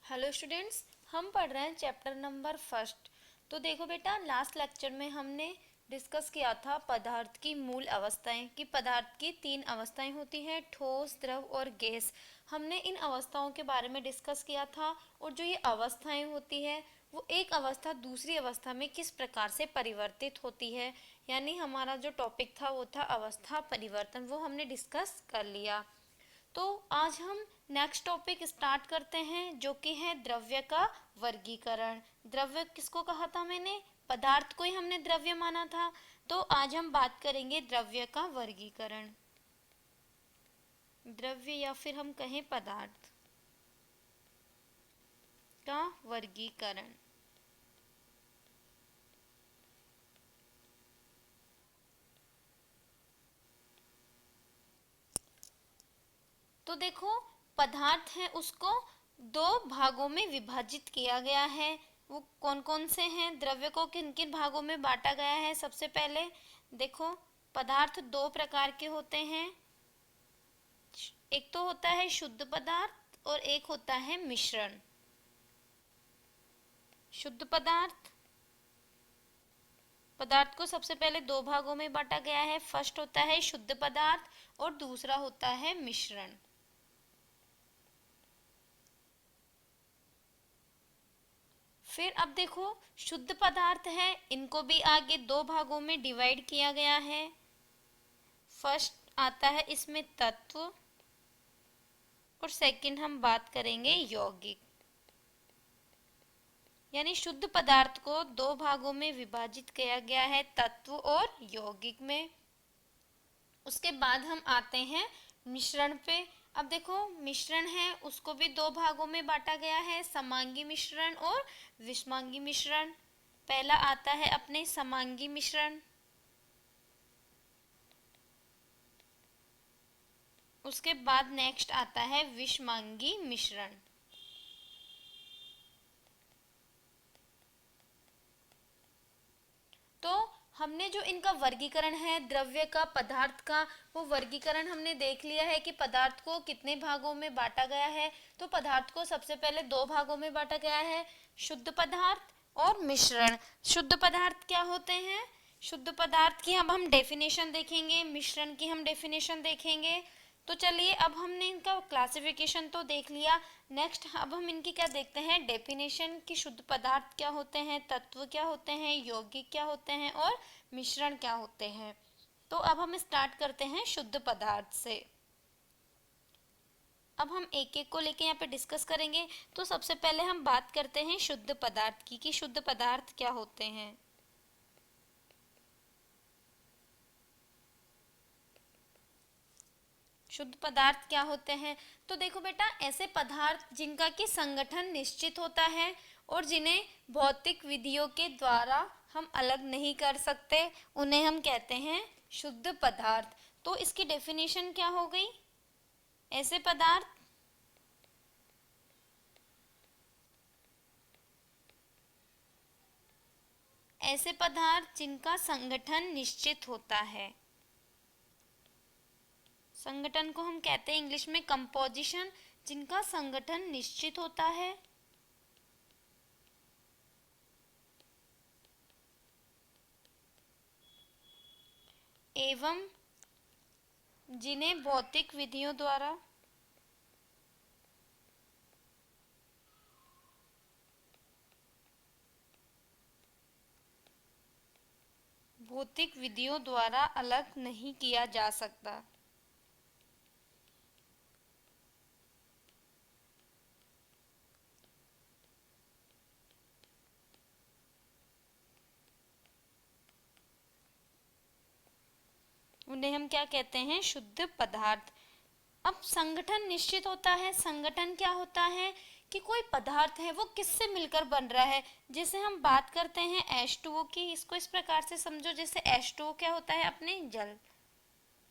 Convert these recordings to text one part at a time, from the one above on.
Hello students, हम पढ़ रहे हैं चैप्टर नंबर फर्स्ट। तो देखो बेटा, लास्ट लेक्चर में हमने डिस्कस किया था पदार्थ की मूल अवस्थाएं कि पदार्थ की तीन अवस्थाएं होती हैं, ठोस, द्रव और गैस। हमने इन अवस्थाओं के बारे में डिस्कस किया था और जो ये अवस्थाएं होती है वो एक अवस्था दूसरी अवस्था में किस प्रकार से परिवर्तित होती है, यानी हमारा जो टॉपिक था वो था अवस्था परिवर्तन, वो हमने डिस्कस कर लिया। तो आज हम नेक्स्ट टॉपिक स्टार्ट करते हैं जो कि है द्रव्य का वर्गीकरण। द्रव्य किसको कहा था मैंने? पदार्थ को ही हमने द्रव्य माना था। तो आज हम बात करेंगे द्रव्य का वर्गीकरण। द्रव्य या फिर हम कहें पदार्थ का वर्गीकरण। तो देखो, पदार्थ है उसको दो भागों में विभाजित किया गया है। वो कौन कौन से हैं? द्रव्य को किन किन भागों में बांटा गया है? सबसे पहले देखो, पदार्थ दो प्रकार के होते हैं। एक तो होता है शुद्ध पदार्थ और एक होता है मिश्रण। शुद्ध पदार्थ, पदार्थ को सबसे पहले दो भागों में बांटा गया है। फर्स्ट होता है शुद्ध पदार्थ और दूसरा होता है मिश्रण। फिर अब देखो, शुद्ध पदार्थ है, इनको भी आगे दो भागों में डिवाइड किया गया है। फर्स्ट आता है इसमें तत्व और सेकंड हम बात करेंगे यौगिक। यानी शुद्ध पदार्थ को दो भागों में विभाजित किया गया है, तत्व और यौगिक में। उसके बाद हम आते हैं मिश्रण पे। अब देखो, मिश्रण है उसको भी दो भागों में बांटा गया है, समांगी मिश्रण और विषमांगी मिश्रण। पहला आता है अपने समांगी मिश्रण, उसके बाद नेक्स्ट आता है विषमांगी मिश्रण। तो हमने जो इनका वर्गीकरण है द्रव्य का, पदार्थ का, वो वर्गीकरण हमने देख लिया है कि पदार्थ को कितने भागों में बांटा गया है। तो पदार्थ को सबसे पहले दो भागों में बांटा गया है, शुद्ध पदार्थ और मिश्रण। शुद्ध पदार्थ क्या होते हैं? शुद्ध पदार्थ की अब हम डेफिनेशन देखेंगे, मिश्रण की हम डेफिनेशन देखेंगे। तो चलिए, अब हमने इनका क्लासिफिकेशन तो देख लिया। नेक्स्ट अब हम इनकी क्या देखते हैं? डेफिनेशन की शुद्ध पदार्थ क्या होते हैं, तत्व क्या होते हैं, यौगिक क्या होते हैं और मिश्रण क्या होते हैं। तो अब हम स्टार्ट करते हैं शुद्ध पदार्थ से। अब हम एक एक को लेके यहाँ पे डिस्कस करेंगे। तो सबसे पहले हम बात करते हैं शुद्ध पदार्थ की कि शुद्ध पदार्थ क्या होते हैं। शुद्ध पदार्थ क्या होते हैं? तो देखो बेटा, ऐसे पदार्थ जिनका कि संगठन निश्चित होता है और जिन्हें भौतिक विधियों के द्वारा हम अलग नहीं कर सकते, उन्हें हम कहते हैं शुद्ध पदार्थ। तो इसकी डेफिनेशन क्या हो गई? ऐसे पदार्थ ऐसे पदार्थ जिनका संगठन निश्चित होता है। संगठन को हम कहते हैं इंग्लिश में कंपोजिशन, जिनका संगठन निश्चित होता है एवं जिन्हें भौतिक विधियों द्वारा अलग नहीं किया जा सकता। उन्हें हम क्या कहते हैं? शुद्ध पदार्थ। अब संगठन निश्चित होता है। संगठन क्या होता है कि कोई पदार्थ है वो किससे मिलकर बन रहा है। जैसे हम बात करते हैं H2O की, इसको इस प्रकार से समझो, जैसे H2O क्या होता है? अपने जल।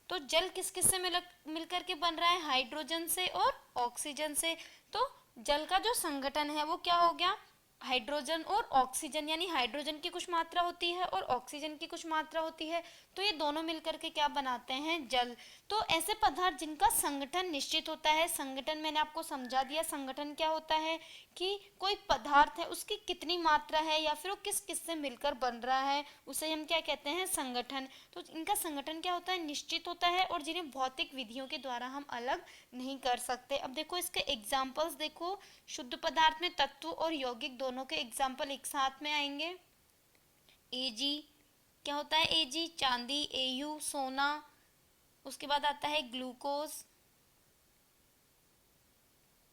तो जल किस किस से मिलकर के बन रहा है? हाइड्रोजन से और ऑक्सीजन से। तो जल का जो संगठन है वो क्या हो गया? हाइड्रोजन और ऑक्सीजन, यानी हाइड्रोजन की कुछ मात्रा होती है और ऑक्सीजन की कुछ मात्रा होती है। तो ये दोनों मिलकर के क्या बनाते हैं? जल। तो ऐसे पदार्थ जिनका संगठन निश्चित होता है, संगठन मैंने आपको समझा दिया, संगठन क्या होता है कि कोई पदार्थ है उसकी कितनी मात्रा है या फिर वो किस किस से मिलकर बन रहा है, उसे हम क्या कहते हैं, संगठन। तो इनका संगठन क्या होता है, निश्चित होता है, और जिन्हें भौतिक विधियों के द्वारा हम अलग नहीं कर सकते। अब देखो इसके एग्जाम्पल्स देखो, शुद्ध पदार्थ में तत्व और यौगिक दोनों के एग्जाम्पल एक साथ में आएंगे। एजी क्या होता है, एजी चांदी, एयू सोना, उसके बाद आता है ग्लूकोज,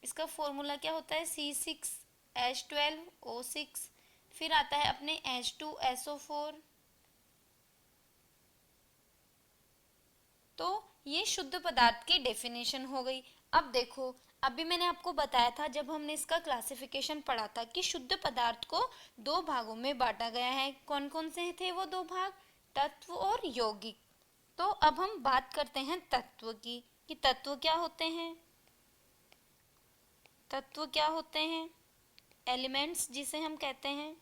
इसका फॉर्मूला क्या होता है C6H12O6। फिर आता है अपने H2SO4। तो ये शुद्ध पदार्थ की डेफिनेशन हो गई। अब देखो, अभी मैंने आपको बताया था जब हमने इसका क्लासिफिकेशन पढ़ा था कि शुद्ध पदार्थ को दो भागों में बांटा गया है। कौन कौन से थे वो दो भाग, तत्व और यौगिक। तो अब हम बात करते हैं तत्व की, कि तत्व क्या होते हैं। तत्व क्या होते हैं, एलिमेंट्स जिसे हम कहते हैं।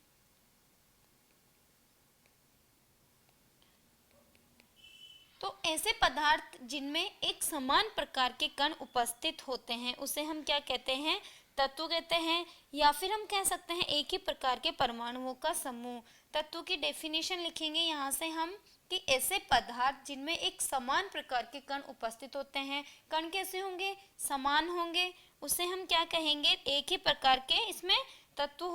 तो ऐसे पदार्थ जिनमें एक समान प्रकार के कण उपस्थित होते हैं उसे हम क्या कहते हैं, तत्व कहते हैं। या फिर हम कह सकते हैं एक ही प्रकार के परमाणुओं का समूह। तत्व की डेफिनेशन लिखेंगे यहाँ से हम कि ऐसे पदार्थ जिनमें एक समान प्रकार के कण उपस्थित होते हैं। कण कैसे होंगे, समान होंगे, उसे हम क्या कहेंगे, एक ही प्रकार के इसमें तत्व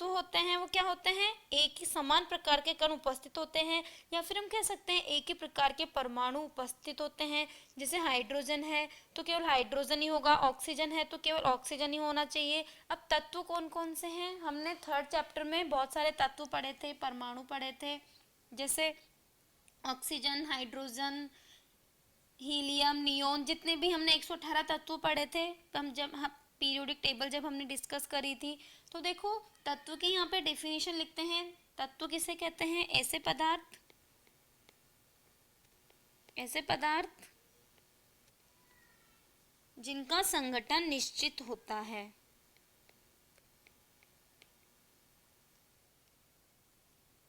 होते हैं। वो क्या होते हैं, एक ही समान प्रकार के कण उपस्थित होते हैं। या फिर हम कह सकते हैं एक ही प्रकार के परमाणु उपस्थित होते हैं। जैसे हाइड्रोजन है तो केवल हाइड्रोजन ही होगा, ऑक्सीजन है तो केवल ऑक्सीजन ही होना चाहिए। अब तत्व कौन कौन से हैं, हमने थर्ड चैप्टर में बहुत सारे तत्व पढ़े थे, परमाणु पढ़े थे, जैसे ऑक्सीजन, हाइड्रोजन, हीलियम, नियोन, जितने भी हमने 118 तत्व पढ़े थे। तो हम पीरियोडिक टेबल जब हमने डिस्कस करी थी। तो देखो तत्व की यहाँ पे डेफिनेशन लिखते हैं। तत्व किसे कहते हैं, ऐसे पदार्थ जिनका संगठन निश्चित होता है।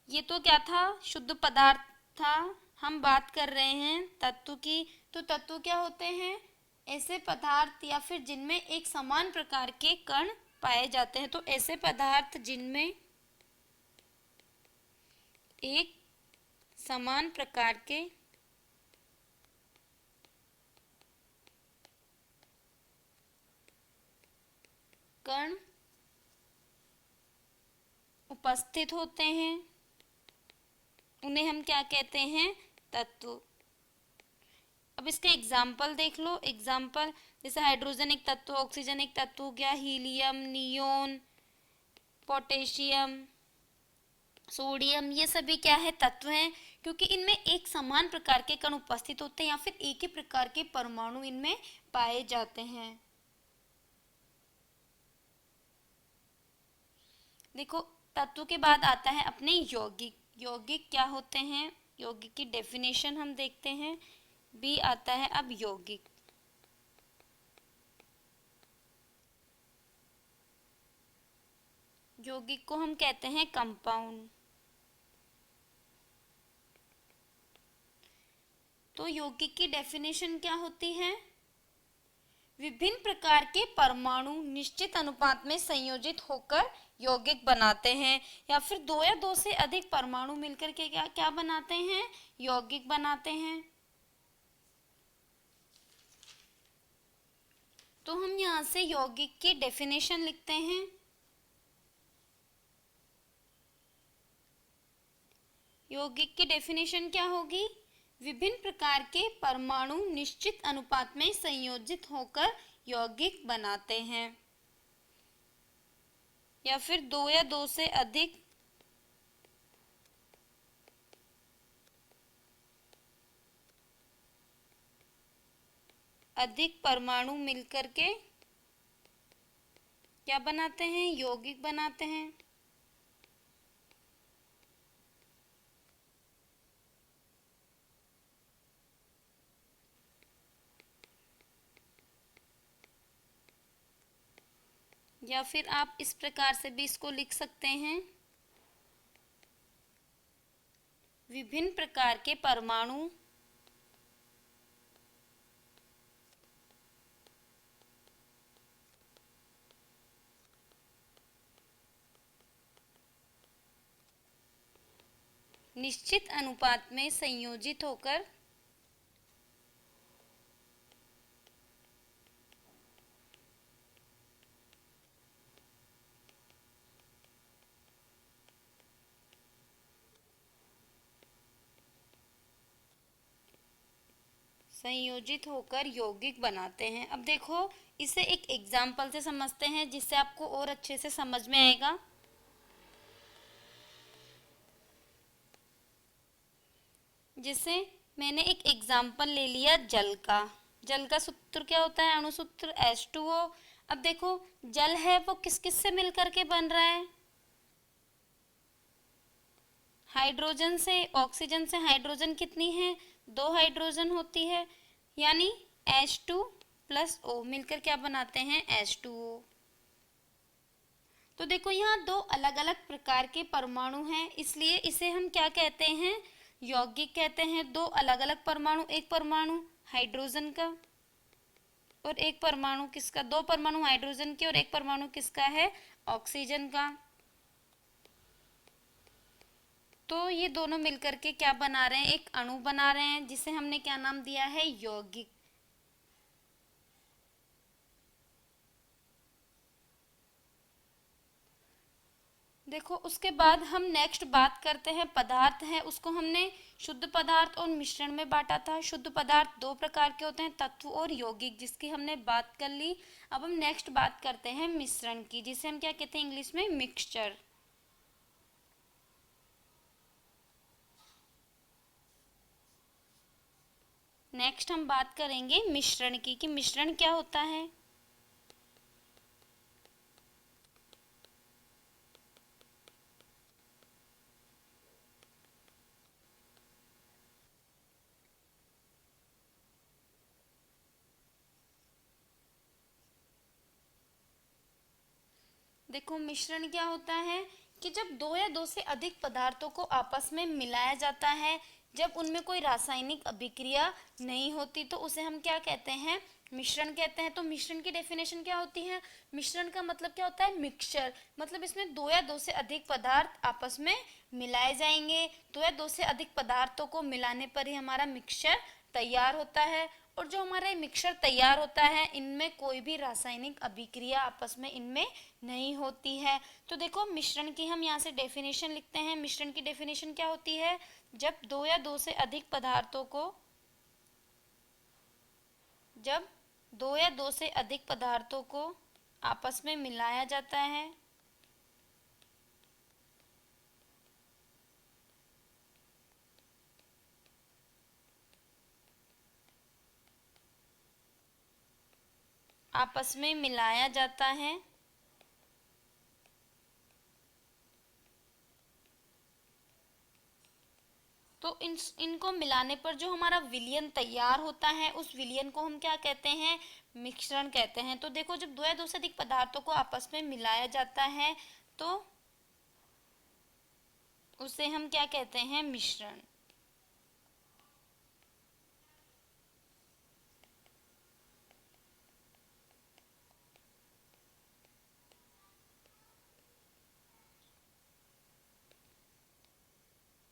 ये तो क्या था, शुद्ध पदार्थ था। हम बात कर रहे हैं तत्व की। तो तत्व क्या होते हैं, ऐसे पदार्थ या फिर जिनमें एक समान प्रकार के कण पाए जाते हैं। तो ऐसे पदार्थ जिनमें एक समान प्रकार के कण उपस्थित होते हैं उन्हें हम क्या कहते हैं, तत्व। अब इसके एग्जाम्पल देख लो। एग्जाम्पल जैसे हाइड्रोजन एक तत्व, ऑक्सीजन एक तत्व हो गया, हीलियम, नियोन, पोटेशियम, सोडियम, ये सभी क्या है, तत्व हैं। क्योंकि इनमें एक समान प्रकार के कण उपस्थित होते हैं या फिर एक ही प्रकार के परमाणु इनमें पाए जाते हैं। देखो तत्व के बाद आता है अपने यौगिक। यौगिक क्या होते हैं, यौगिक की डेफिनेशन हम देखते हैं। बी आता है अब यौगिक। यौगिक को हम कहते हैं कंपाउंड। तो यौगिक की डेफिनेशन क्या होती है, विभिन्न प्रकार के परमाणु निश्चित अनुपात में संयोजित होकर यौगिक बनाते हैं। या फिर दो या दो से अधिक परमाणु मिलकर के क्या क्या बनाते हैं, यौगिक बनाते हैं। तो हम यहाँ से यौगिक की डेफिनेशन लिखते हैं। यौगिक की डेफिनेशन क्या होगी, विभिन्न प्रकार के परमाणु निश्चित अनुपात में संयोजित होकर यौगिक बनाते हैं। या फिर दो या दो से अधिक परमाणु मिलकर के क्या बनाते हैं, यौगिक बनाते हैं। या फिर आप इस प्रकार से भी इसको लिख सकते हैं, विभिन्न प्रकार के परमाणु निश्चित अनुपात में संयोजित होकर यौगिक बनाते हैं। अब देखो इसे एक एग्जाम्पल से समझते हैं जिससे आपको और अच्छे से समझ में आएगा। जैसे मैंने एक एग्जाम्पल ले लिया जल का सूत्र क्या होता है, अणुसूत्र H2O। अब देखो जल है वो किस किस से मिलकर के बन रहा है, हाइड्रोजन से, ऑक्सीजन से। हाइड्रोजन कितनी है, 2 हाइड्रोजन होती है, यानी H2 प्लस O मिलकर क्या बनाते हैं, H2O। तो देखो यहाँ 2 अलग अलग प्रकार के परमाणु हैं, इसलिए इसे हम क्या कहते हैं, यौगिक कहते हैं। 2 अलग अलग परमाणु, एक परमाणु हाइड्रोजन का और एक परमाणु किसका, 2 परमाणु हाइड्रोजन के और एक परमाणु किसका है, ऑक्सीजन का। तो ये दोनों मिलकर के क्या बना रहे हैं, एक अणु बना रहे हैं जिसे हमने क्या नाम दिया है, यौगिक। देखो उसके बाद हम नेक्स्ट बात करते हैं पदार्थ है, उसको हमने शुद्ध पदार्थ और मिश्रण में बांटा था। शुद्ध पदार्थ 2 प्रकार के होते हैं, तत्व और यौगिक, जिसकी हमने बात कर ली। अब हम नेक्स्ट बात करते हैं मिश्रण की, जिसे हम क्या कहते हैं इंग्लिश में, मिक्सचर। नेक्स्ट हम बात करेंगे मिश्रण की, कि मिश्रण क्या होता है। देखो मिश्रण क्या होता है कि जब 2 या 2 से अधिक पदार्थों को आपस में मिलाया जाता है, जब उनमें कोई रासायनिक अभिक्रिया नहीं होती, तो उसे हम क्या कहते हैं, मिश्रण कहते हैं। तो मिश्रण की डेफिनेशन क्या होती है, मिश्रण का मतलब क्या होता है, मिक्सचर। मतलब इसमें 2 या 2 से अधिक पदार्थ आपस में मिलाए जाएंगे। 2 या 2 से अधिक पदार्थों को मिलाने पर ही हमारा मिक्सचर तैयार होता है। और जो हमारा मिक्सचर तैयार होता है, इनमें कोई भी रासायनिक अभिक्रिया आपस में इनमें नहीं होती है। तो देखो मिश्रण की हम यहाँ से डेफिनेशन लिखते हैं। मिश्रण की डेफिनेशन क्या होती है, जब 2 या 2 से अधिक पदार्थों को, जब 2 या 2 से अधिक पदार्थों को आपस में मिलाया जाता है, आपस में मिलाया जाता है, तो इनको मिलाने पर जो हमारा विलयन तैयार होता है, उस विलयन को हम क्या कहते हैं, मिश्रण कहते हैं। तो देखो जब 2 या 2 से अधिक पदार्थों को आपस में मिलाया जाता है, तो उसे हम क्या कहते हैं, मिश्रण।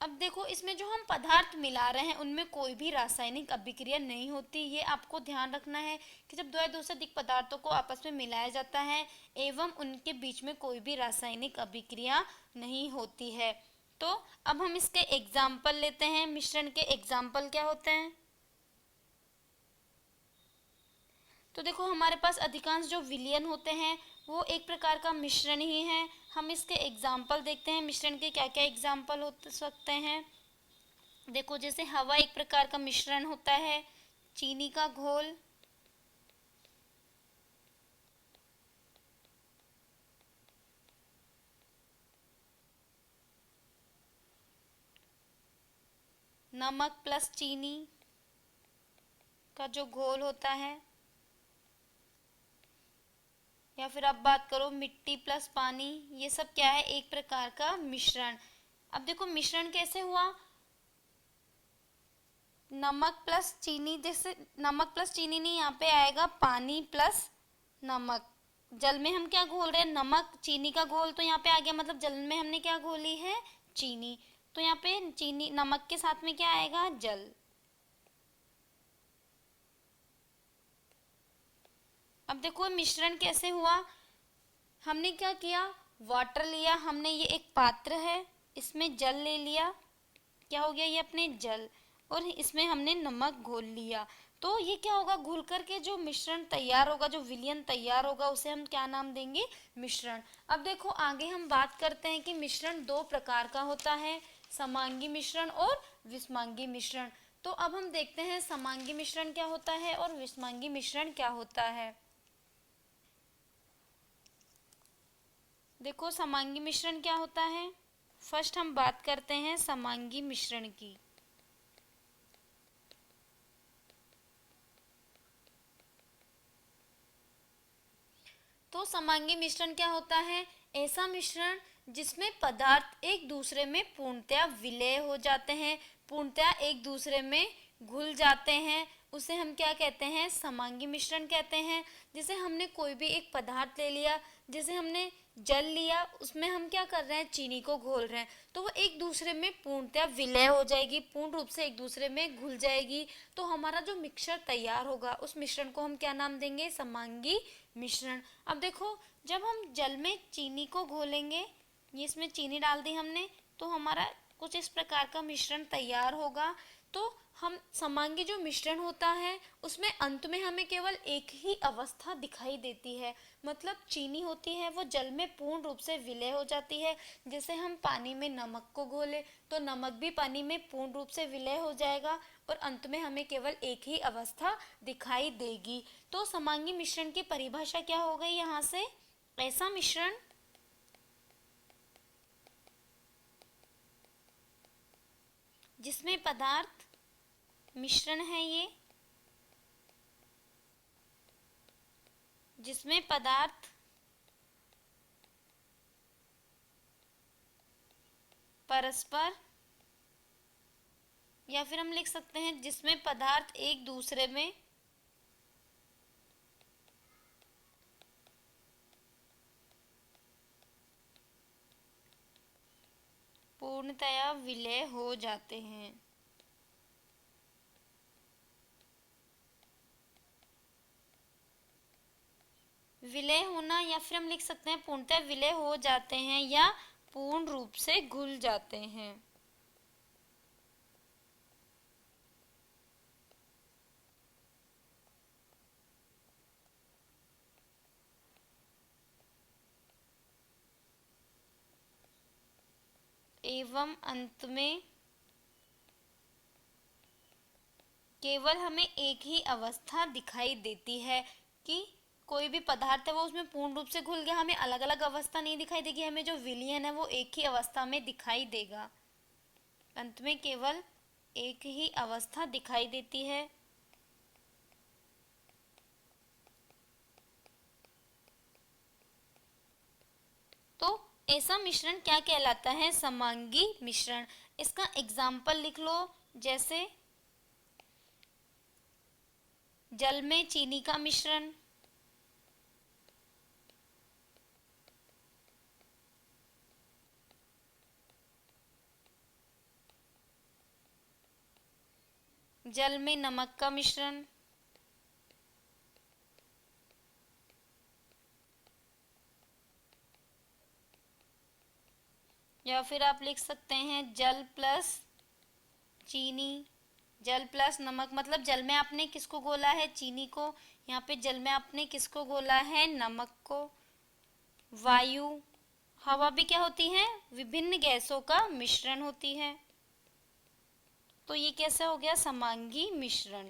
अब देखो इसमें जो हम पदार्थ मिला रहे हैं उनमें कोई भी रासायनिक अभिक्रिया नहीं होती। ये आपको ध्यान रखना है कि जब 2 या 2 से अधिक पदार्थों को आपस में मिलाया जाता है एवं उनके बीच में कोई भी रासायनिक अभिक्रिया नहीं होती है। तो अब हम इसके एग्जाम्पल लेते हैं। मिश्रण के एग्जाम्पल क्या होते हैं, तो देखो हमारे पास अधिकांश जो विलयन होते हैं वो एक प्रकार का मिश्रण ही है। हम इसके एग्जाम्पल देखते हैं, मिश्रण के क्या क्या एग्जाम्पल हो सकते हैं। देखो जैसे हवा एक प्रकार का मिश्रण होता है, चीनी का घोल, नमक प्लस चीनी का जो घोल होता है, या फिर आप बात करो मिट्टी प्लस पानी, ये सब क्या है, एक प्रकार का मिश्रण। अब देखो मिश्रण कैसे हुआ, नमक प्लस चीनी, जैसे नमक प्लस चीनी नहीं, यहाँ पे आएगा पानी प्लस नमक। जल में हम क्या घोल रहे हैं, नमक चीनी का घोल, तो यहाँ पे आ गया मतलब जल में हमने क्या घोली है, चीनी। तो यहाँ पे चीनी नमक के साथ में क्या आएगा, जल। अब देखो मिश्रण कैसे हुआ, हमने क्या किया, वाटर लिया हमने, ये एक पात्र है, इसमें जल ले लिया, क्या हो गया ये अपने जल, और इसमें हमने नमक घोल लिया। तो ये क्या होगा, घुल करके जो मिश्रण तैयार होगा, जो विलयन तैयार होगा, उसे हम क्या नाम देंगे, मिश्रण। अब देखो आगे हम बात करते हैं कि मिश्रण दो प्रकार का होता है, समांगी मिश्रण और विषमांगी मिश्रण। तो अब हम देखते हैं समांगी मिश्रण क्या होता है और विषमांगी मिश्रण क्या होता है। देखो समांगी मिश्रण क्या होता है, फर्स्ट हम बात करते हैं समांगी मिश्रण की। तो समांगी मिश्रण क्या होता है, ऐसा मिश्रण जिसमें पदार्थ एक दूसरे में पूर्णतया विलय हो जाते हैं, पूर्णतया एक दूसरे में घुल जाते हैं, उसे हम क्या कहते हैं, समांगी मिश्रण कहते हैं। जैसे हमने कोई भी एक पदार्थ ले लिया, जैसे हमने जल लिया, उसमें हम क्या कर रहे हैं, चीनी को घोल रहे हैं, तो वो एक दूसरे में पूर्णतया विलय हो जाएगी, पूर्ण रूप से एक दूसरे में घुल जाएगी। तो हमारा जो मिक्सचर तैयार होगा उस मिश्रण को हम क्या नाम देंगे, समांगी मिश्रण। अब देखो जब हम जल में चीनी को घोलेंगे, ये इसमें चीनी डाल दी हमने, तो हमारा कुछ इस प्रकार का मिश्रण तैयार होगा। तो हम समांगी जो मिश्रण होता है उसमें अंत में हमें केवल एक ही अवस्था दिखाई देती है, मतलब चीनी होती है वो जल में पूर्ण रूप से विलय हो जाती है। जैसे हम पानी में नमक को घोले तो नमक भी पानी में पूर्ण रूप से विलय हो जाएगा और अंत में हमें केवल एक ही अवस्था दिखाई देगी। तो समांगी मिश्रण की परिभाषा क्या हो गई यहाँ से, ऐसा मिश्रण जिसमें पदार्थ मिश्रण है, ये जिसमें पदार्थ परस्पर, या फिर हम लिख सकते हैं जिसमें पदार्थ एक दूसरे में पूर्णतया विलय हो जाते हैं। विलय होना, या फिर हम लिख सकते हैं पूर्णतः विलय हो जाते हैं या पूर्ण रूप से घुल जाते हैं। एवं अंत में केवल हमें एक ही अवस्था दिखाई देती है कि कोई भी पदार्थ है वो उसमें पूर्ण रूप से घुल गया, हमें अलग अलग अवस्था नहीं दिखाई देगी, हमें जो विलयन है वो एक ही अवस्था में दिखाई देगा। अंत में केवल एक ही अवस्था दिखाई देती है। तो ऐसा मिश्रण क्या कहलाता है, समांगी मिश्रण। इसका एग्जाम्पल लिख लो, जैसे जल में चीनी का मिश्रण, जल में नमक का मिश्रण, या फिर आप लिख सकते हैं जल प्लस चीनी, जल प्लस नमक, मतलब जल में आपने किसको घोला है, चीनी को, यहाँ पे जल में आपने किसको घोला है, नमक को। वायु, हवा भी क्या होती है, विभिन्न गैसों का मिश्रण होती है। तो ये कैसे हो गया, समांगी मिश्रण।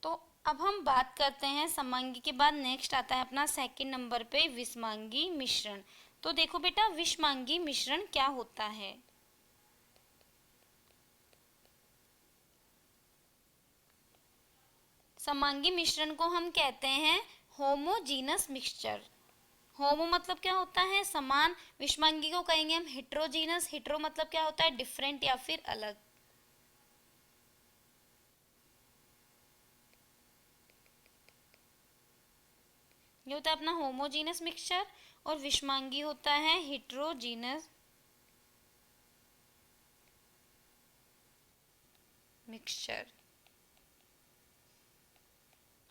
तो अब हम बात करते हैं समांगी के बाद नेक्स्ट आता है अपना सेकंड नंबर पे विषमांगी मिश्रण। तो देखो बेटा विषमांगी मिश्रण क्या होता है। समांगी मिश्रण को हम कहते हैं होमोजीनस मिक्सचर। होमो मतलब क्या होता है, समान, विषमांगी को कहेंगे हम हेट्रोजीनस, हेट्रो मतलब क्या होता है, डिफरेंट या फिर अलग। ये होता है अपना होमोजीनस मिक्सचर और विषमांगी होता है हेट्रोजीनस मिक्सचर।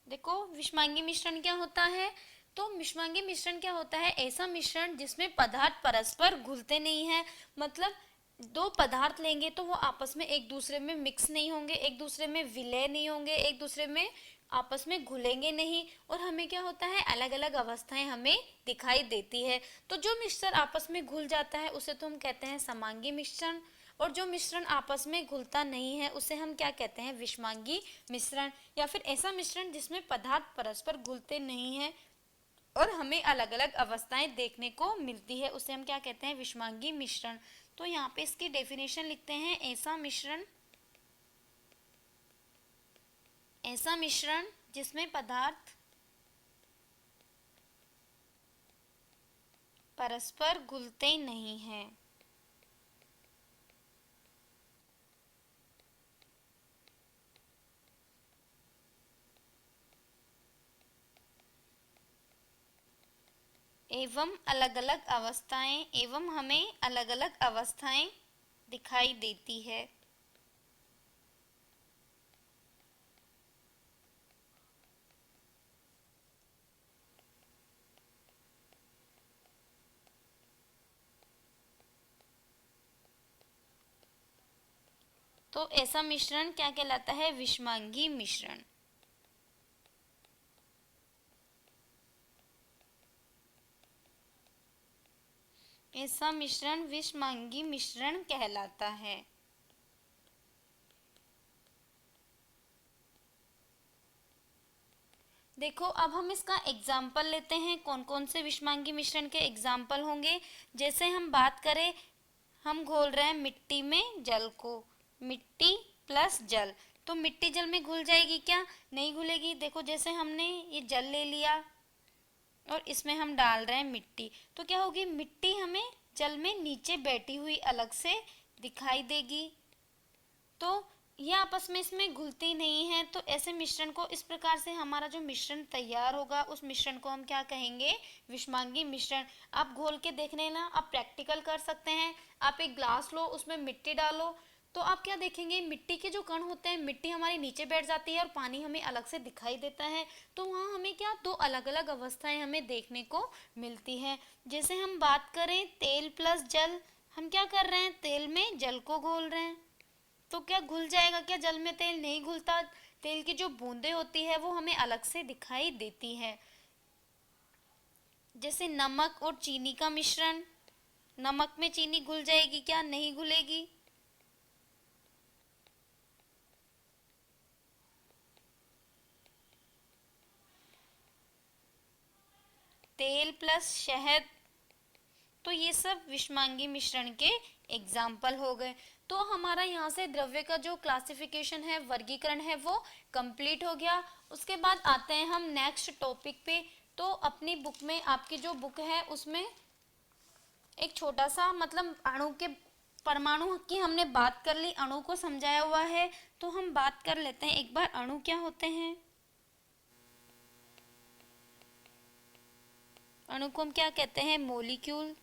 देखो विषमांगी मिश्रण क्या होता है, तो विषमांगी मिश्रण क्या होता है, ऐसा मिश्रण जिसमें पदार्थ परस्पर घुलते नहीं हैं, मतलब दो पदार्थ लेंगे तो वो आपस में एक दूसरे में मिक्स नहीं होंगे, एक दूसरे में विलय नहीं होंगे, एक दूसरे में आपस में घुलेंगे नहीं, और हमें क्या होता है अलग अलग अवस्थाएं हमें दिखाई देती है। तो जो मिश्रण आपस में घुल जाता है उसे तो हम कहते हैं समांगी मिश्रण, और जो मिश्रण आपस में घुलता नहीं है उसे हम क्या कहते हैं, विषमांगी मिश्रण। या फिर ऐसा मिश्रण जिसमें पदार्थ परस्पर घुलते नहीं हैं और हमें अलग अलग अवस्थाएं देखने को मिलती है उसे हम क्या कहते हैं, विषमांगी मिश्रण। तो यहाँ पे इसकी डेफिनेशन लिखते हैं, ऐसा मिश्रण जिसमें पदार्थ परस्पर घुलते नहीं हैं। एवं हमें अलग अलग अवस्थाएं दिखाई देती है। तो ऐसा मिश्रण क्या कहलाता है, विषमांगी मिश्रण। ऐसा मिश्रण विषमांगी मिश्रण कहलाता है। देखो अब हम इसका एग्जाम्पल लेते हैं, कौन कौन से विषमांगी मिश्रण के एग्जाम्पल होंगे। जैसे हम बात करें, हम घोल रहे हैं मिट्टी में जल को, मिट्टी प्लस जल, तो मिट्टी जल में घुल जाएगी क्या, नहीं घुलेगी। देखो जैसे हमने ये जल ले लिया और इसमें हम डाल रहे हैं मिट्टी, तो क्या होगी, मिट्टी हमें जल में नीचे बैठी हुई अलग से दिखाई देगी, तो ये आपस में इसमें घुलती नहीं है। तो ऐसे मिश्रण को, इस प्रकार से हमारा जो मिश्रण तैयार होगा उस मिश्रण को हम क्या कहेंगे, विषमांगी मिश्रण। आप घोल के देख लेना, आप प्रैक्टिकल कर सकते हैं। आप एक ग्लास लो, उसमें मिट्टी डालो, तो आप क्या देखेंगे, मिट्टी के जो कण होते हैं, मिट्टी हमारी नीचे बैठ जाती है और पानी हमें अलग से दिखाई देता है। तो वहाँ हमें क्या, दो अलग अलग अवस्थाएं हमें देखने को मिलती है। जैसे हम बात करें तेल प्लस जल, हम क्या कर रहे हैं, तेल में जल को घोल रहे हैं, तो क्या घुल जाएगा क्या जल में, तेल नहीं घुलता। तेल की जो बूंदें होती है वो हमें अलग से दिखाई देती है। जैसे नमक और चीनी का मिश्रण, नमक में चीनी घुल जाएगी क्या, नहीं घुलेगी। तेल प्लस शहद, तो ये सब विषमांगी मिश्रण के एग्जाम्पल हो गए। तो हमारा यहाँ से द्रव्य का जो क्लासिफिकेशन है, वर्गीकरण है, वो कंप्लीट हो गया। उसके बाद आते हैं हम नेक्स्ट टॉपिक पे। तो अपनी बुक में, आपकी जो बुक है उसमें एक छोटा सा, मतलब अणु के, परमाणु की हमने बात कर ली, अणु को समझाया हुआ है। तो हम बात कर लेते हैं एक बार, अणु क्या होते हैं। अणु को हम क्या कहते हैं, मोलिक्यूल।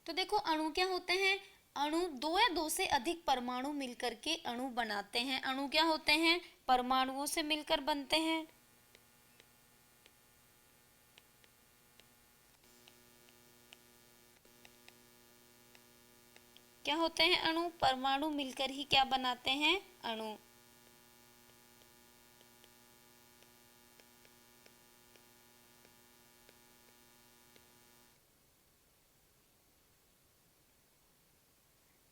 तो देखो अणु क्या होते हैं, अणु दो या दो से अधिक परमाणु मिलकर के अणु बनाते हैं। अणु क्या होते हैं, परमाणुओं से मिलकर बनते हैं। क्या होते हैं अणु, परमाणु मिलकर ही क्या बनाते हैं, अणु।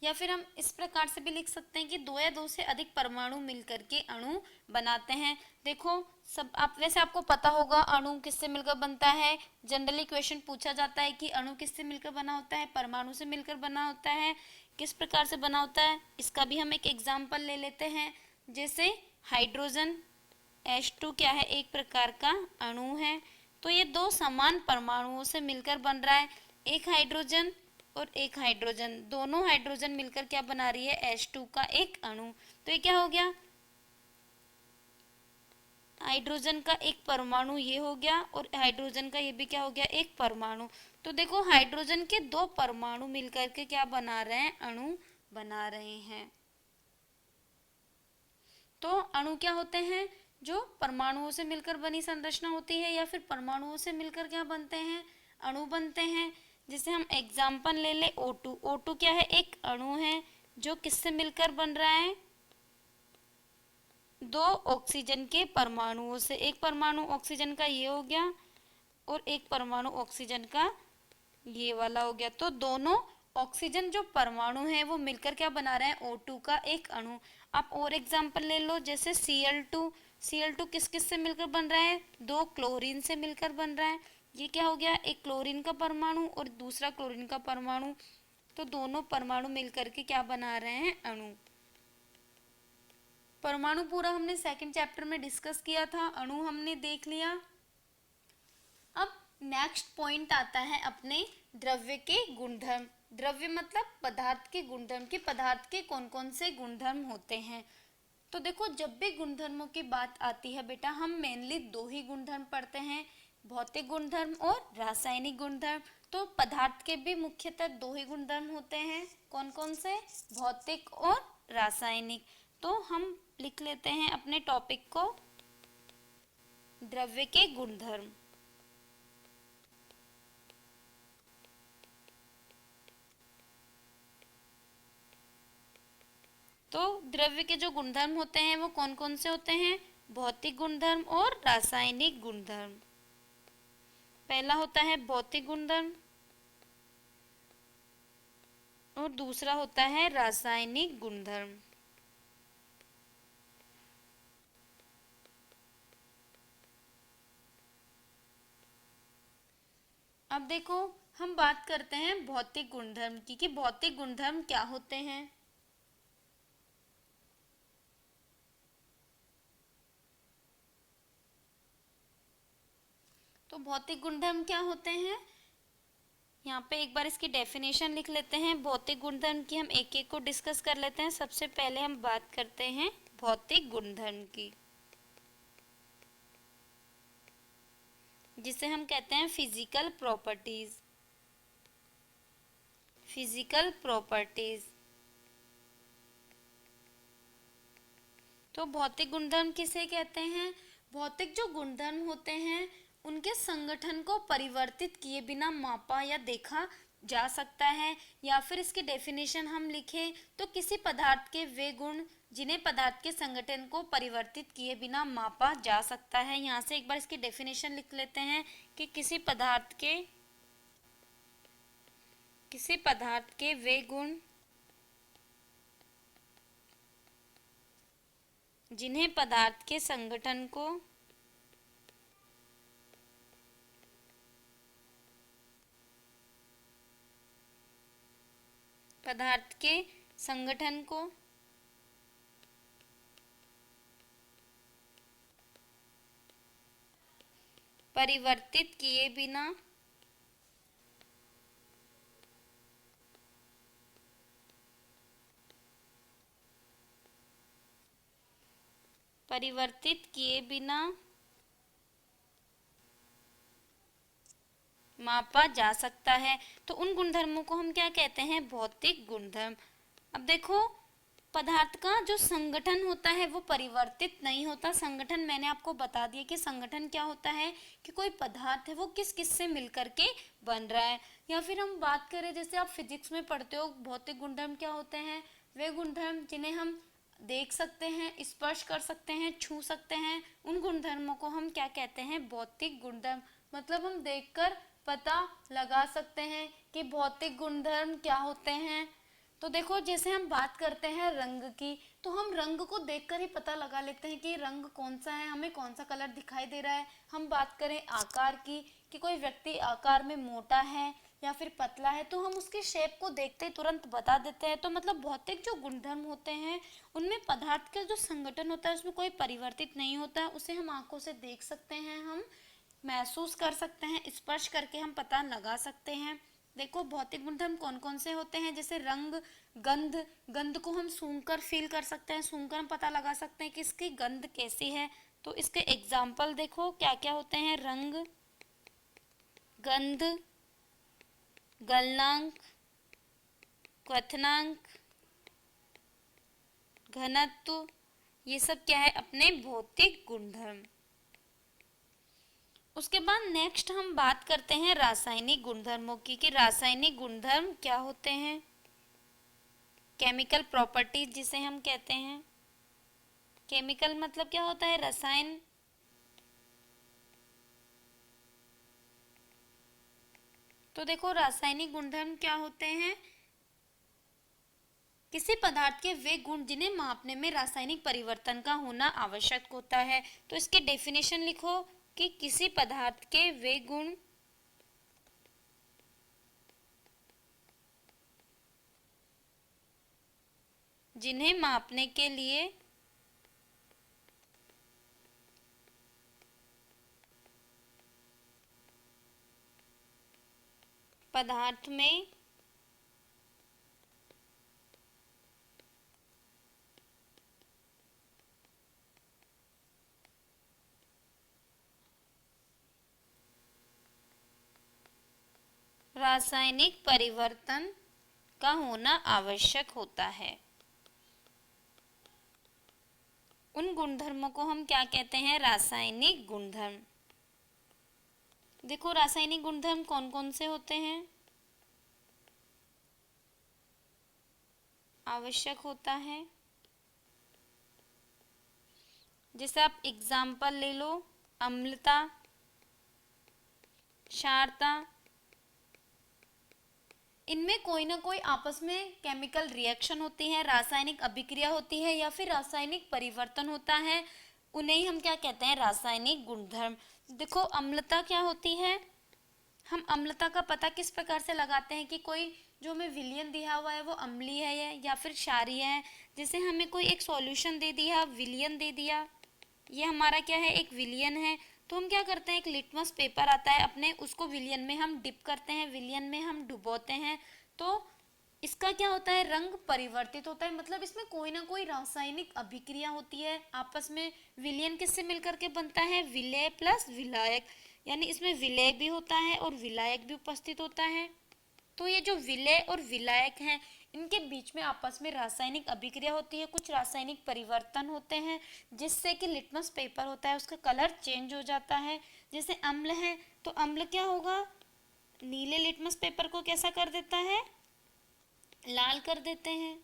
या फिर हम इस प्रकार से भी लिख सकते हैं कि दो या दो से अधिक परमाणु मिलकर के अणु बनाते हैं। देखो सब, आप वैसे आपको पता होगा अणु किससे मिलकर बनता है। जनरली क्वेश्चन पूछा जाता है कि अणु किससे मिलकर बना होता है, परमाणु से मिलकर बना होता है। किस प्रकार से बना होता है, इसका भी हम एक एग्जाम्पल ले लेते हैं। जैसे हाइड्रोजन H2 क्या है, एक प्रकार का अणु है। तो ये दो समान परमाणुओं से मिलकर बन रहा है, एक हाइड्रोजन और एक हाइड्रोजन, दोनों हाइड्रोजन मिलकर क्या बना रही है, H2 का एक अणु। तो ये क्या हो गया, हाइड्रोजन का एक परमाणु ये हो गया और हाइड्रोजन का ये भी क्या हो गया, एक परमाणु। तो देखो हाइड्रोजन के दो परमाणु मिलकर के क्या बना रहे हैं, अणु बना रहे हैं। तो अणु क्या होते हैं, जो परमाणुओं से मिलकर बनी संरचना होती है, या फिर परमाणुओं से मिलकर क्या बनते हैं, अणु बनते हैं। जैसे हम एग्जाम्पल ले ले O2। O2 क्या है, एक अणु है जो किससे मिलकर बन रहा है, दो ऑक्सीजन के परमाणुओं से। एक परमाणु ऑक्सीजन का ये हो गया और एक परमाणु ऑक्सीजन का ये वाला हो गया। तो दोनों ऑक्सीजन जो परमाणु हैं वो मिलकर क्या बना रहे हैं, O2 का एक अणु। आप और एग्जांपल ले लो, जैसे Cl2। Cl2 किस किस से मिलकर बन रहा है, दो क्लोरीन से मिलकर बन रहा है। ये क्या हो गया, एक क्लोरीन का परमाणु और दूसरा क्लोरीन का परमाणु। तो दोनों परमाणु मिलकर के क्या बना रहे हैं, अणु। परमाणु पूरा हमने सेकंड चैप्टर में डिस्कस किया था, अणु हमने देख लिया। अब नेक्स्ट पॉइंट आता है अपने द्रव्य के गुणधर्म। द्रव्य मतलब पदार्थ के गुणधर्म, कि पदार्थ के कौन कौन से गुणधर्म होते हैं। तो देखो जब भी गुणधर्मों की बात आती है बेटा, हम मेनली दो ही गुणधर्म पढ़ते हैं, भौतिक गुणधर्म और रासायनिक गुणधर्म। तो पदार्थ के भी मुख्यतः दो ही गुणधर्म होते हैं, कौन कौन से, भौतिक और रासायनिक। तो हम लिख लेते हैं अपने टॉपिक को, द्रव्य के गुणधर्म। तो द्रव्य के जो गुणधर्म होते हैं वो कौन कौन से होते हैं, भौतिक गुणधर्म और रासायनिक गुणधर्म। पहला होता है भौतिक गुणधर्म और दूसरा होता है रासायनिक गुणधर्म। अब देखो हम बात करते हैं भौतिक गुणधर्म की, कि भौतिक गुणधर्म क्या होते हैं। तो भौतिक गुणधर्म क्या होते हैं, यहाँ पे एक बार इसकी डेफिनेशन लिख लेते हैं। भौतिक गुणधर्म की हम एक एक को डिस्कस कर लेते हैं। सबसे पहले हम बात करते हैं भौतिक गुणधर्म की, जिसे हम कहते हैं फिजिकल प्रॉपर्टीज। Physical properties. तो भौतिक गुणधर्म किसे कहते हैं, भौतिक जो गुणधर्म होते हैं उनके संगठन को परिवर्तित किए बिना मापा या देखा जा सकता है। या फिर इसकी डेफिनेशन हम लिखें तो किसी पदार्थ के वे गुण जिन्हें पदार्थ के संगठन को परिवर्तित किए बिना मापा जा सकता है। यहाँ से एक बार इसकी डेफिनेशन लिख लेते हैं कि किसी पदार्थ के वे गुण जिन्हें पदार्थ के संगठन को परिवर्तित किए बिना मापा जा सकता है। तो उन गुणधर्मों को हम क्या कहते हैं, भौतिक गुणधर्म। अब देखो पदार्थ का जो संगठन होता है वो परिवर्तित नहीं होता। संगठन मैंने आपको बता दिया कि संगठन क्या होता है, कि कोई पदार्थ है वो किस किस से मिलकर के बन रहा है। या फिर हम बात करें, जैसे आप फिजिक्स में पढ़ते हो, भौतिक गुणधर्म क्या होते हैं, वे गुणधर्म जिन्हें हम देख सकते हैं, स्पर्श कर सकते हैं, छू सकते हैं, उन गुणधर्मों को हम क्या कहते हैं, भौतिक गुणधर्म। मतलब हम देखकर पता लगा सकते हैं कि भौतिक गुणधर्म क्या होते हैं। तो देखो जैसे हम बात करते हैं रंग की, तो हम रंग को देखकर ही पता लगा लेते हैं कि रंग कौन सा है, हमें कौन सा कलर दिखाई दे रहा है। हम बात करें आकार की, कि कोई व्यक्ति आकार में मोटा है या फिर पतला है, तो हम उसके शेप को देखते ही तुरंत बता देते हैं। तो मतलब भौतिक जो गुणधर्म होते हैं उनमें पदार्थ का जो संगठन होता है उसमें कोई परिवर्तित नहीं होता है, उसे हम आंखों से देख सकते हैं, हम महसूस कर सकते हैं, स्पर्श करके हम पता लगा सकते हैं। देखो भौतिक गुणधर्म कौन कौन से होते हैं, जैसे रंग, गंध। गंध को हम सूंघकर फील कर सकते हैं, सूंघकर हम पता लगा सकते हैं कि इसकी गंध कैसी है। तो इसके एग्जाम्पल देखो क्या क्या होते हैं। रंग, गंध, गलनांक, क्वथनांक, घनत्व, ये सब क्या है अपने भौतिक गुणधर्म। उसके बाद नेक्स्ट हम बात करते हैं रासायनिक गुणधर्मों की कि रासायनिक गुणधर्म क्या होते हैं। केमिकल प्रॉपर्टीज जिसे हम कहते हैं। केमिकल मतलब क्या होता है, रसायन। तो देखो रासायनिक गुणधर्म क्या होते हैं, किसी पदार्थ के वे गुण जिन्हें मापने में रासायनिक परिवर्तन का होना आवश्यक होता है। तो इसके डेफिनेशन लिखो कि किसी पदार्थ के वे गुण जिन्हें मापने के लिए पदार्थ में रासायनिक परिवर्तन का होना आवश्यक होता है, उन गुणधर्मों को हम क्या कहते हैं, रासायनिक गुणधर्म। देखो रासायनिक गुणधर्म कौन कौन से होते हैं। आवश्यक होता है, जैसे आप एग्जाम्पल ले लो, अम्लता, क्षारता, इनमें कोई ना कोई आपस में केमिकल रिएक्शन होती है, रासायनिक अभिक्रिया होती है या फिर रासायनिक परिवर्तन होता है, उन्हें ही हम क्या कहते हैं, रासायनिक गुणधर्म। देखो अम्लता क्या होती है, हम अम्लता का पता किस प्रकार से लगाते हैं कि कोई जो हमें विलयन दिया हुआ है वो अम्लीय है या फिर क्षारीय है। जैसे हमें कोई एक सॉल्यूशन दे दिया, विलयन दे दिया, ये हमारा क्या है, एक विलयन है, तो हम क्या करते हैं, एक लिटमस पेपर आता है अपने, उसको विलयन में हम डिप करते हैं, विलयन में हम डुबोते हैं, तो इसका क्या होता है, रंग परिवर्तित होता है। मतलब इसमें कोई ना कोई रासायनिक अभिक्रिया होती है आपस में। विलयन किससे मिलकर के बनता है, विलेय प्लस विलायक, यानी इसमें विलेय भी होता है और विलायक भी उपस्थित होता है। तो ये जो विलेय और विलायक हैं, इनके बीच में आपस में रासायनिक अभिक्रिया होती है, कुछ रासायनिक परिवर्तन होते हैं जिससे कि लिटमस पेपर होता है उसका कलर चेंज हो जाता है। जैसे अम्ल है तो अम्ल क्या होगा, नीले लिटमस पेपर को कैसा कर देता है, लाल कर देते हैं।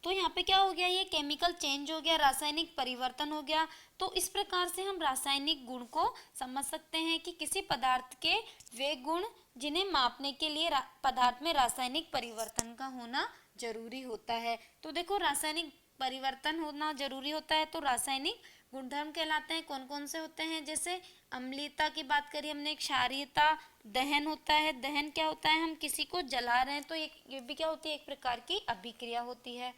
तो यहाँ पे क्या हो गया, ये केमिकल चेंज हो गया, रासायनिक परिवर्तन हो गया। तो इस प्रकार से हम रासायनिक गुण को समझ सकते हैं कि किसी पदार्थ के वे गुण जिन्हें मापने के लिए पदार्थ में रासायनिक परिवर्तन का होना जरूरी होता है। तो देखो रासायनिक परिवर्तन होना जरूरी होता है तो रासायनिक गुणधर्म कहलाते हैं। कौन कौन से होते हैं, जैसे अम्लीयता की बात करी हमने, क्षारीयता, दहन होता है। दहन क्या होता है, हम किसी को जला रहे हैं तो ये भी क्या होती है, एक प्रकार की अभिक्रिया होती है।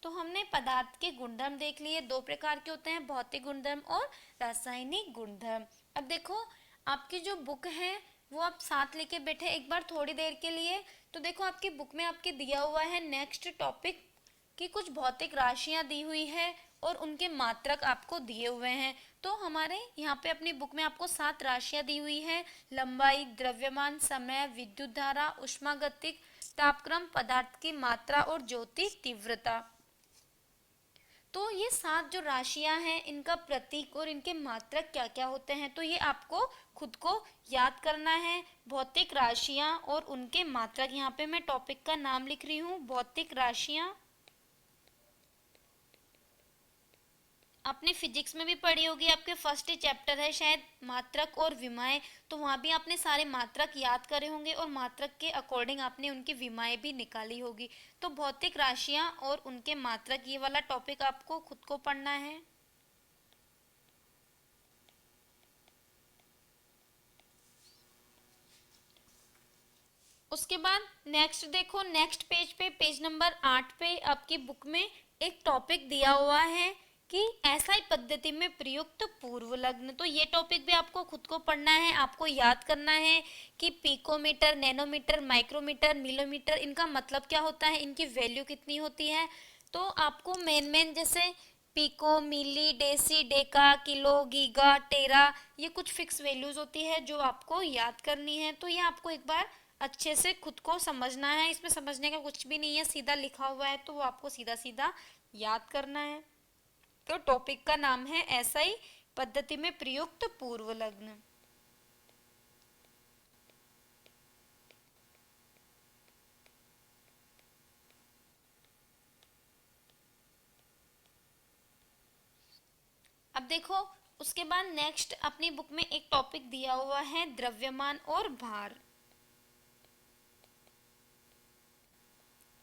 तो हमने पदार्थ के गुणधर्म देख लिए, दो प्रकार के होते हैं, भौतिक गुणधर्म और रासायनिक गुणधर्म। अब देखो आपकी जो बुक है वो आप साथ लेके बैठे एक बार थोड़ी देर के लिए। तो देखो आपकी बुक में आपके दिया हुआ है नेक्स्ट टॉपिक की कुछ भौतिक राशियां दी हुई है और उनके मात्रक आपको दिए हुए हैं। तो हमारे यहाँ पे अपनी बुक में आपको 7 राशियां दी हुई है, लंबाई, द्रव्यमान, समय, विद्युत धारा, उष्मागतिक, तापक्रम, पदार्थ की मात्रा और ज्योति तीव्रता। तो ये 7 जो राशियां हैं इनका प्रतीक और इनके मात्रक क्या क्या होते हैं, तो ये आपको खुद को याद करना है। भौतिक राशियां और उनके मात्रक, यहाँ पे मैं टॉपिक का नाम लिख रही हूँ, भौतिक राशियां। आपने फिजिक्स में भी पढ़ी होगी, आपके फर्स्ट चैप्टर है शायद मात्रक और विमाएं, तो वहाँ भी आपने सारे मात्रक याद करे होंगे और मात्रक के अकॉर्डिंग आपने उनकी विमाएं भी निकाली होगी। तो भौतिक राशियाँ और उनके मात्रक, ये वाला टॉपिक आपको खुद को पढ़ना है। उसके बाद नेक्स्ट देखो, नेक्स्ट पेज पे, पेज नंबर 8 पे आपकी बुक में एक टॉपिक दिया हुआ है कि एसआई पद्धति में प्रयुक्त पूर्व लग्न। तो ये टॉपिक भी आपको खुद को पढ़ना है, आपको याद करना है कि पिकोमीटर, नैनोमीटर, माइक्रोमीटर, मिलीमीटर, इनका मतलब क्या होता है, इनकी वैल्यू कितनी होती है। तो आपको मेन जैसे पिको, मिली, डेसी, डेका, किलो, गीगा, टेरा, ये कुछ फिक्स वैल्यूज होती है जो आपको याद करनी है। तो ये आपको एक बार अच्छे से खुद को समझना है, इसमें समझने का कुछ भी नहीं है, सीधा लिखा हुआ है तो वो आपको सीधा सीधा याद करना है। तो टॉपिक का नाम है एसआई पद्धति में प्रयुक्त पूर्व लग्न। अब देखो उसके बाद नेक्स्ट अपनी बुक में एक टॉपिक दिया हुआ है द्रव्यमान और भार।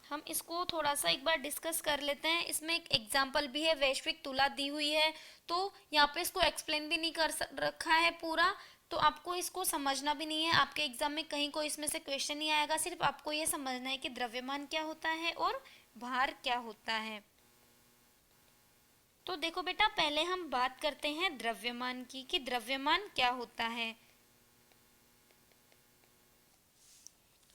हम इसको थोड़ा सा एक बार डिस्कस कर लेते हैं। इसमें एक एग्जाम्पल भी है, वैश्विक तुला दी हुई है, तो यहाँ पे इसको एक्सप्लेन भी नहीं कर रखा है पूरा, तो आपको इसको समझना भी नहीं है। आपके एग्जाम में कहीं कोई इसमें से क्वेश्चन नहीं आएगा, सिर्फ आपको ये समझना है कि द्रव्यमान क्या होता है और भार क्या होता है। तो देखो बेटा, पहले हम बात करते हैं द्रव्यमान की कि द्रव्यमान क्या होता है।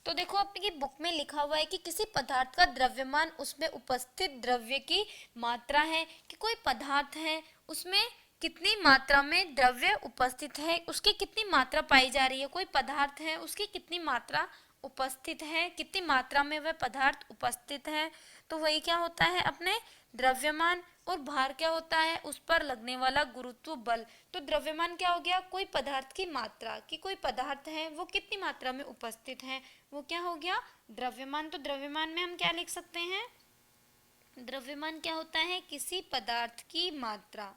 तो देखो आपकी बुक में लिखा हुआ है कि किसी पदार्थ का द्रव्यमान उसमें उपस्थित द्रव्य की मात्रा है, कि कोई पदार्थ है उसमें कितनी मात्रा में द्रव्य उपस्थित है, उसकी कितनी मात्रा पाई जा रही है। कोई पदार्थ है उसकी कितनी मात्रा उपस्थित है, कितनी मात्रा में वह पदार्थ उपस्थित है, तो वही क्या होता है अपने द्रव्यमान। और भार क्या होता है, उस पर लगने वाला गुरुत्व बल। तो द्रव्यमान क्या हो गया, कोई पदार्थ की मात्रा, कि कोई पदार्थ है वो कितनी मात्रा में उपस्थित है, वो क्या हो गया द्रव्यमान। तो द्रव्यमान में हम क्या लिख सकते हैं, द्रव्यमान क्या होता है, किसी पदार्थ की मात्रा।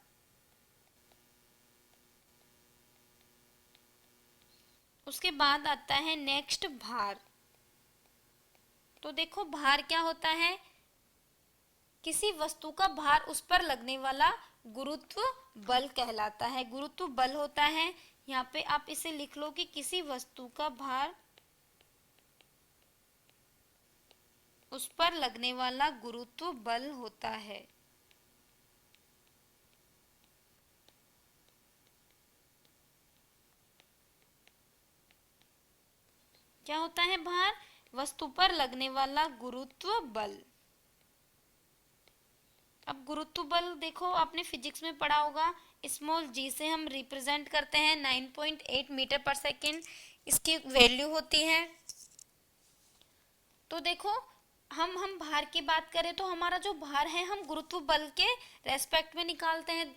उसके बाद आता है नेक्स्ट भार। तो देखो भार क्या होता है, किसी वस्तु का भार उस पर लगने वाला गुरुत्व बल कहलाता है। गुरुत्व बल होता है, यहाँ पे आप इसे लिख लो कि किसी वस्तु का भार उस पर लगने वाला गुरुत्व बल होता है। क्या होता है भार, वस्तु पर लगने वाला गुरुत्व बल। अब गुरुत्व बल देखो आपने फिजिक्स में पढ़ा होगा, स्मॉल जी से हम रिप्रेजेंट करते हैं 9.8 मीटर पर सेकेंड इसकी वैल्यू होती है। तो देखो हम भार की बात करें तो हमारा जो भार है हम गुरुत्व बल के रेस्पेक्ट में निकालते हैं।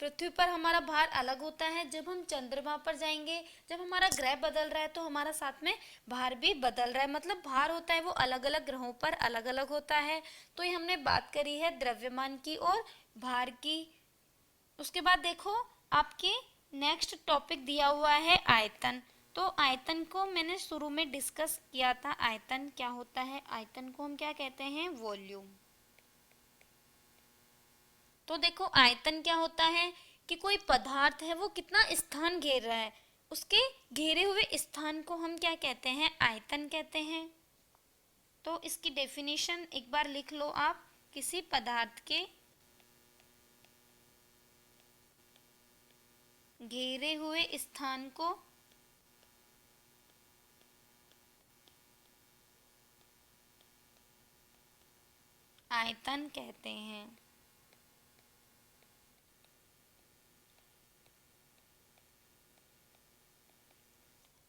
पृथ्वी पर हमारा भार अलग होता है, जब हम चंद्रमा पर जाएंगे, जब हमारा ग्रह बदल रहा है तो हमारा साथ में भार भी बदल रहा है, मतलब भार होता है वो अलग अलग ग्रहों पर अलग अलग होता है। तो ये हमने बात करी है द्रव्यमान की और भार की। उसके बाद देखो आपके नेक्स्ट टॉपिक दिया हुआ है आयतन। तो आयतन को मैंने शुरू में डिस्कस किया था, आयतन क्या होता है, आयतन को हम क्या कहते हैं, वॉल्यूम। तो देखो आयतन क्या होता है कि कोई पदार्थ है वो कितना स्थान घेर रहा है, उसके घेरे हुए स्थान को हम क्या कहते हैं, आयतन कहते हैं। तो इसकी डेफिनेशन एक बार लिख लो आप, किसी पदार्थ के घेरे हुए स्थान को आयतन कहते हैं।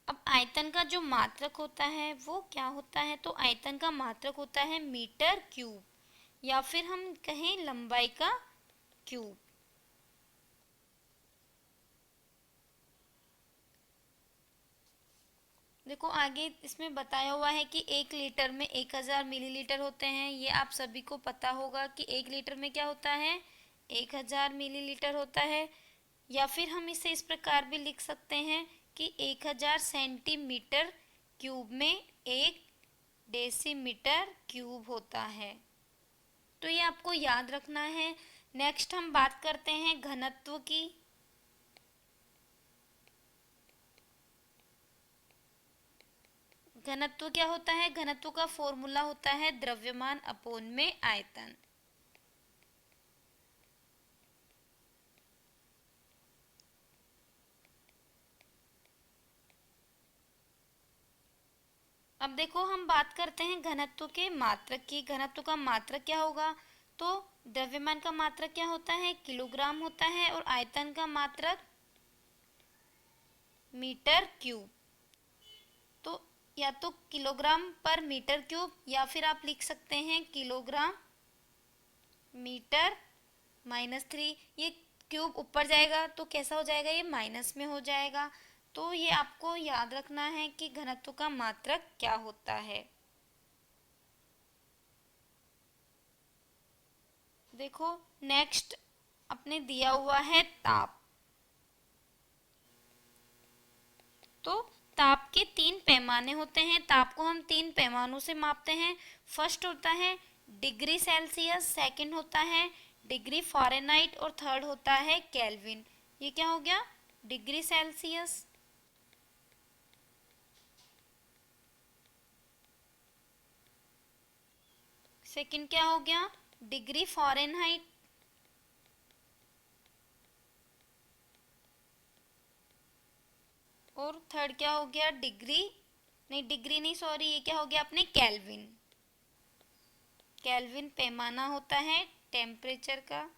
अब आयतन का जो मात्रक होता है वो क्या होता है, तो आयतन का मात्रक होता है मीटर क्यूब, या फिर हम कहें लंबाई का क्यूब। देखो आगे इसमें बताया हुआ है कि 1 लीटर में 1000 मिलीलीटर होते हैं। ये आप सभी को पता होगा कि 1 लीटर में क्या होता है, 1000 मिलीलीटर होता है। या फिर हम इसे इस प्रकार भी लिख सकते हैं कि 1000 सेंटीमीटर क्यूब में 1 डेसीमीटर क्यूब होता है। तो ये आपको याद रखना है। नेक्स्ट हम बात करते हैं घनत्व की। घनत्व क्या होता है, घनत्व का फॉर्मूला होता है द्रव्यमान अपॉन में आयतन। अब देखो हम बात करते हैं घनत्व के मात्रक की। घनत्व का मात्रक क्या होगा, तो द्रव्यमान का मात्रक क्या होता है, किलोग्राम होता है, और आयतन का मात्रक मीटर क्यूब। तो या तो किलोग्राम पर मीटर क्यूब, या फिर आप लिख सकते हैं किलोग्राम मीटर -3। ये क्यूब ऊपर जाएगा तो कैसा हो जाएगा, ये माइनस में हो जाएगा। तो ये आपको याद रखना है कि घनत्व का मात्रक क्या होता है। देखो नेक्स्ट अपने दिया हुआ है ताप। तो ताप के 3 पैमाने होते हैं। ताप को हम 3 पैमानों से मापते हैं। फर्स्ट होता है डिग्री सेल्सियस, सेकंड होता है डिग्री फ़ारेनहाइट, और थर्ड होता है केल्विन। ये क्या हो गया, डिग्री सेल्सियस, सेकंड क्या हो गया, डिग्री फ़ारेनहाइट, और थर्ड क्या हो गया, डिग्री नहीं सॉरी, ये क्या हो गया अपने केल्विन। केल्विन पैमाना होता है टेम्परेचर का।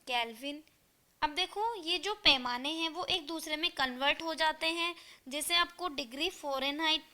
केल्विन। अब देखो ये जो पैमाने हैं वो एक दूसरे में कन्वर्ट हो जाते हैं। जैसे आपको डिग्री फ़ारेनहाइट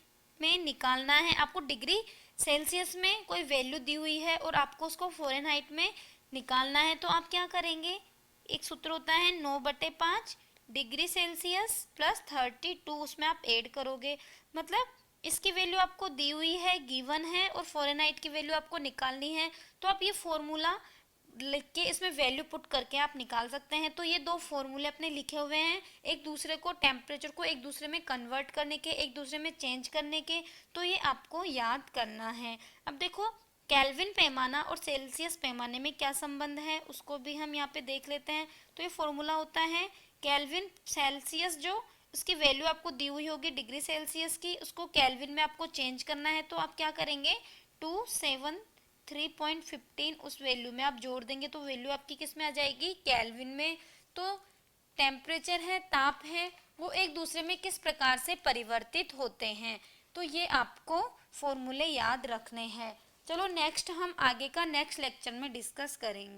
में निकालना है, आपको डिग्री सेल्सियस में कोई वैल्यू दी हुई है और आपको उसको फ़ारेनहाइट में निकालना है, तो आप क्या करेंगे, एक सूत्र होता है 9/5 डिग्री सेल्सियस प्लस 32, उसमें आप ऐड करोगे। मतलब इसकी वैल्यू आपको दी हुई है, गिवन है, और फ़ारेनहाइट की वैल्यू आपको निकालनी है। तो आप ये फॉर्मूला लिख के इसमें वैल्यू पुट करके आप निकाल सकते हैं। तो ये दो फॉर्मूले अपने लिखे हुए हैं, एक दूसरे को टेम्परेचर को एक दूसरे में कन्वर्ट करने के, एक दूसरे में चेंज करने के। तो ये आपको याद करना है। अब देखो केल्विन पैमाना और सेल्सियस पैमाने में क्या संबंध है उसको भी हम यहाँ पे देख लेते हैं। तो ये फॉर्मूला होता है केल्विन सेल्सियस, जो उसकी वैल्यू आपको दी हुई होगी डिग्री सेल्सियस की, उसको केल्विन में आपको चेंज करना है। तो आप क्या करेंगे, 273.15 उस वैल्यू में आप जोड़ देंगे तो वैल्यू आपकी किस में आ जाएगी, केल्विन में। तो टेम्परेचर है, ताप है, वो एक दूसरे में किस प्रकार से परिवर्तित होते हैं। तो ये आपको फॉर्मूले याद रखने हैं। चलो नेक्स्ट हम आगे का नेक्स्ट लेक्चर में डिस्कस करेंगे।